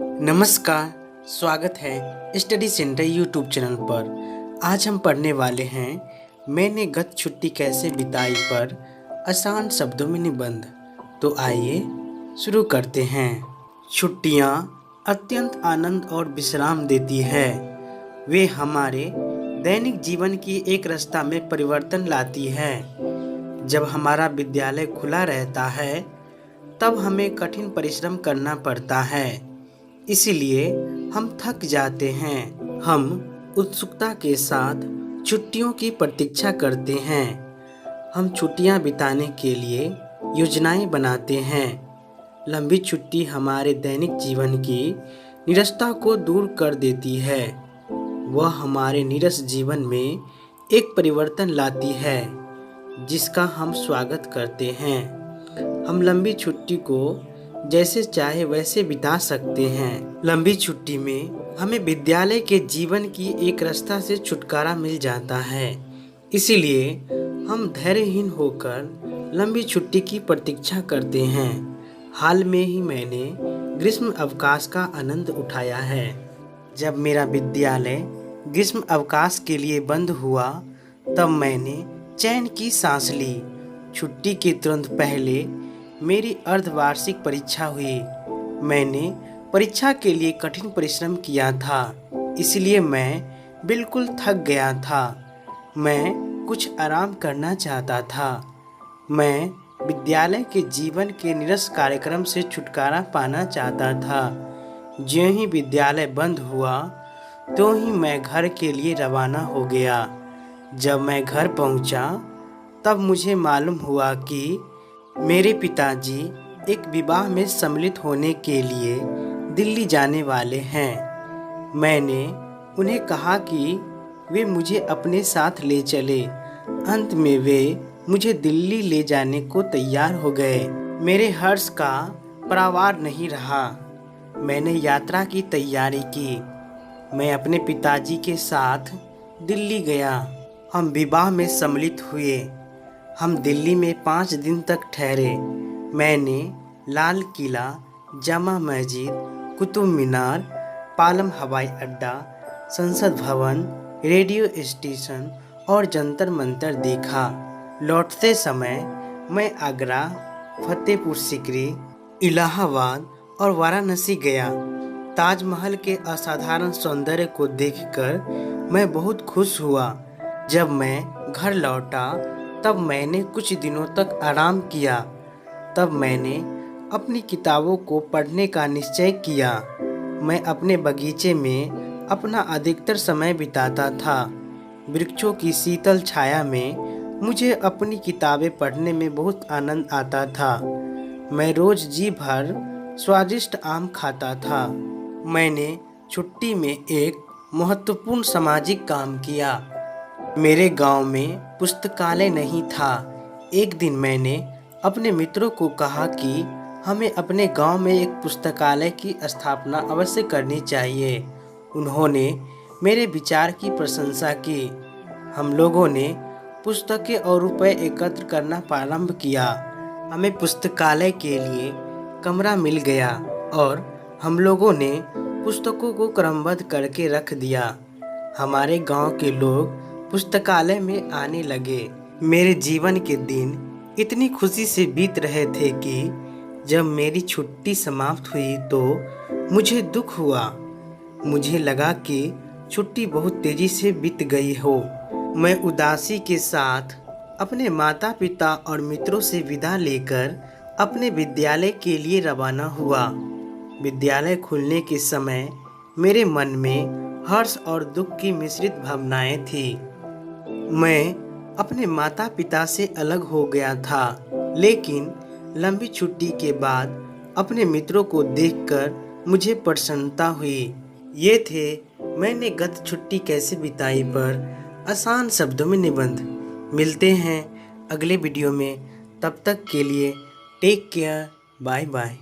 नमस्कार, स्वागत है स्टडी सेंटर यूट्यूब चैनल पर। आज हम पढ़ने वाले हैं मैंने गत छुट्टी कैसे बिताई पर आसान शब्दों में निबंध। तो आइए शुरू करते हैं। छुट्टियाँ अत्यंत आनंद और विश्राम देती है। वे हमारे दैनिक जीवन की एक रास्ता में परिवर्तन लाती है। जब हमारा विद्यालय खुला रहता है तब हमें कठिन परिश्रम करना पड़ता है, इसीलिए हम थक जाते हैं। हम उत्सुकता के साथ छुट्टियों की प्रतीक्षा करते हैं। हम छुट्टियां बिताने के लिए योजनाएं बनाते हैं। लंबी छुट्टी हमारे दैनिक जीवन की नीरसता को दूर कर देती है। वह हमारे नीरस जीवन में एक परिवर्तन लाती है जिसका हम स्वागत करते हैं। हम लंबी छुट्टी को जैसे चाहे वैसे बिता सकते हैं। लंबी छुट्टी में हमें विद्यालय के जीवन की एक रास्ता से छुटकारा मिल जाता है, इसीलिए हम धैर्यहीन होकर लंबी छुट्टी की प्रतीक्षा करते हैं। हाल में ही मैंने ग्रीष्म अवकाश का आनंद उठाया है। जब मेरा विद्यालय ग्रीष्म अवकाश के लिए बंद हुआ तब मैंने चैन की सांस ली। छुट्टी के तुरंत पहले मेरी अर्धवार्षिक परीक्षा हुई। मैंने परीक्षा के लिए कठिन परिश्रम किया था, इसलिए मैं बिल्कुल थक गया था। मैं कुछ आराम करना चाहता था। मैं विद्यालय के जीवन के नीरस कार्यक्रम से छुटकारा पाना चाहता था। ज्यों ही विद्यालय बंद हुआ तो ही मैं घर के लिए रवाना हो गया। जब मैं घर पहुंचा तब मुझे मालूम हुआ कि मेरे पिताजी एक विवाह में सम्मिलित होने के लिए दिल्ली जाने वाले हैं। मैंने उन्हें कहा कि वे मुझे अपने साथ ले चले। अंत में वे मुझे दिल्ली ले जाने को तैयार हो गए। मेरे हर्ष का पारावार नहीं रहा। मैंने यात्रा की तैयारी की। मैं अपने पिताजी के साथ दिल्ली गया। हम विवाह में सम्मिलित हुए। हम दिल्ली में 5 दिन तक ठहरे। मैंने लाल किला, जामा मस्जिद, कुतुब मीनार, पालम हवाई अड्डा, संसद भवन, रेडियो स्टेशन और जंतर मंतर देखा। लौटते समय मैं आगरा, फतेहपुर सीकरी, इलाहाबाद और वाराणसी गया। ताजमहल के असाधारण सौंदर्य को देखकर मैं बहुत खुश हुआ। जब मैं घर लौटा तब मैंने कुछ दिनों तक आराम किया। तब मैंने अपनी किताबों को पढ़ने का निश्चय किया। मैं अपने बगीचे में अपना अधिकतर समय बिताता था। वृक्षों की शीतल छाया में मुझे अपनी किताबें पढ़ने में बहुत आनंद आता था। मैं रोज जी भर स्वादिष्ट आम खाता था। मैंने छुट्टी में एक महत्वपूर्ण सामाजिक काम किया। मेरे गांव में पुस्तकालय नहीं था। एक दिन मैंने अपने मित्रों को कहा कि हमें अपने गांव में एक पुस्तकालय की स्थापना अवश्य करनी चाहिए। उन्होंने मेरे विचार की प्रशंसा की। हम लोगों ने पुस्तकें और रुपए एकत्र करना प्रारंभ किया। हमें पुस्तकालय के लिए कमरा मिल गया और हम लोगों ने पुस्तकों को क्रमबद्ध करके रख दिया। हमारे गांव के लोग पुस्तकालय में आने लगे। मेरे जीवन के दिन इतनी खुशी से बीत रहे थे कि जब मेरी छुट्टी समाप्त हुई तो मुझे दुख हुआ। मुझे लगा कि छुट्टी बहुत तेजी से बीत गई हो। मैं उदासी के साथ अपने माता पिता और मित्रों से विदा लेकर अपने विद्यालय के लिए रवाना हुआ। विद्यालय खुलने के समय मेरे मन में हर्ष और दुख की मिश्रित भावनाएं थी। मैं अपने माता पिता से अलग हो गया था, लेकिन लंबी छुट्टी के बाद अपने मित्रों को देखकर मुझे प्रसन्नता हुई। ये थे मैंने गत छुट्टी कैसे बिताई पर आसान शब्दों में निबंध। मिलते हैं अगले वीडियो में। तब तक के लिए टेक केयर। Bye bye.